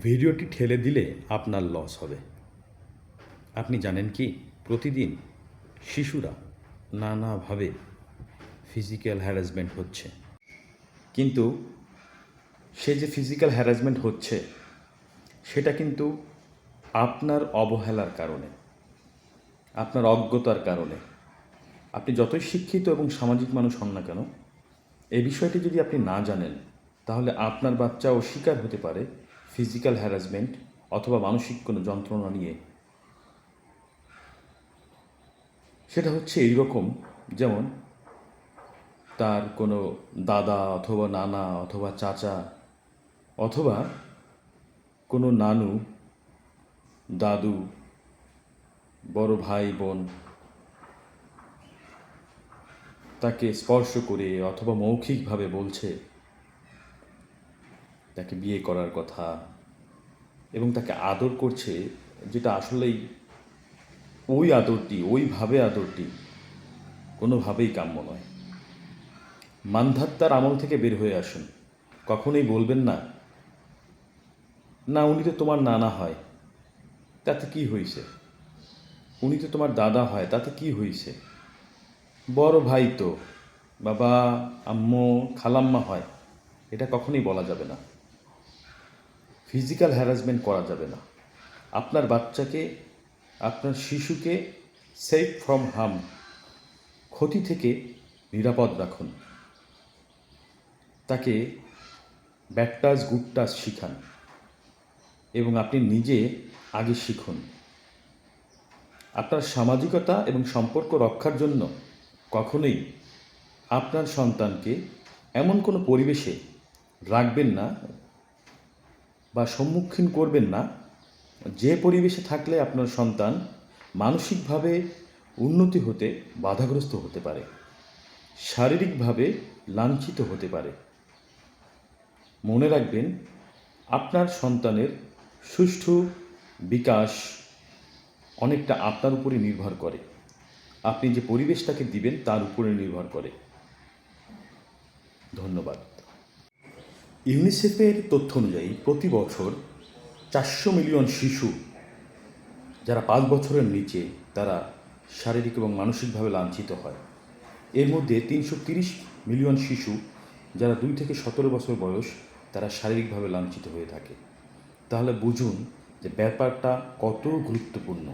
ভিডিওটি ঠেলে দিলে আপনার লস হবে। আপনি জানেন কি, প্রতিদিন শিশুরা নানাভাবে ফিজিক্যাল হ্যারাসমেন্ট হচ্ছে। কিন্তু সে যে ফিজিক্যাল হ্যারাসমেন্ট হচ্ছে সেটা কিন্তু আপনার অবহেলার কারণে, আপনার অজ্ঞতার কারণে। আপনি যতই শিক্ষিত এবং সামাজিক মানুষ হন না কেন, এই বিষয়টি যদি আপনি না জানেন, তাহলে আপনার বাচ্চাও শিকার হতে পারে ফিজিক্যাল হ্যারাসমেন্ট অথবা মানসিক কোনো যন্ত্রণা নিয়ে। সেটা হচ্ছে এইরকম, যেমন তার কোনো দাদা অথবা নানা অথবা চাচা অথবা কোনো নানু, দাদু, বড় ভাই বোন তাকে স্পর্শ করে অথবা মৌখিকভাবে বলছে তাকে বিয়ে করার কথা এবং তাকে আদর করছে, যেটা আসলেই ওই আদরটি, ওইভাবে আদরটি কোনোভাবেই কাম্য নয়। মানধাত্তার আমল থেকে বের হয়ে আসুন। কখনোই বলবেন না, না উনি তো তোমার নানা হয়, তাতে কি হয়েছে, উনি তো তোমার দাদা হয়, তাতে কি হয়েছে, বড় ভাই তো, বাবা, আম্মু, খালাম্মা হয়। এটা কখনোই বলা যাবে না। ফিজিক্যাল হ্যারাসমেন্ট করা যাবে না। আপনার বাচ্চাকে, আপনার শিশুকে সেফ ফ্রম হার্ম, ক্ষতি থেকে নিরাপদ রাখুন। তাকে ব্যাড টাচ গুড টাচ শিখান এবং আপনি নিজে আগে শিখুন। আপনার সামাজিকতা এবং সম্পর্ক রক্ষার জন্য কখনোই আপনার সন্তানকে এমন কোনো পরিবেশে রাখবেন না বা সম্মুখীন করবেন না যে পরিবেশে থাকলে আপনার সন্তান মানসিকভাবে উন্নতি হতে বাধাগ্রস্ত হতে পারে, শারীরিকভাবে লাঞ্ছিত হতে পারে। মনে রাখবেন, আপনার সন্তানের সুষ্ঠু বিকাশ অনেকটা আপনার উপরে নির্ভর করে। আপনি যে পরিবেশটাকে দিবেন তার উপরে নির্ভর করে। ধন্যবাদ। ইউনিসেফের তথ্য অনুযায়ী প্রতি বছর 400 মিলিয়ন শিশু যারা 5 বছরের নিচে, তারা শারীরিক এবং মানসিকভাবে লাঞ্ছিত হয়। এর মধ্যে 330 মিলিয়ন শিশু যারা 2 থেকে 17 বছর বয়স, তারা শারীরিকভাবে লাঞ্ছিত হয়ে থাকে। তাহলে বুঝুন যে ব্যাপারটা কত গুরুত্বপূর্ণ।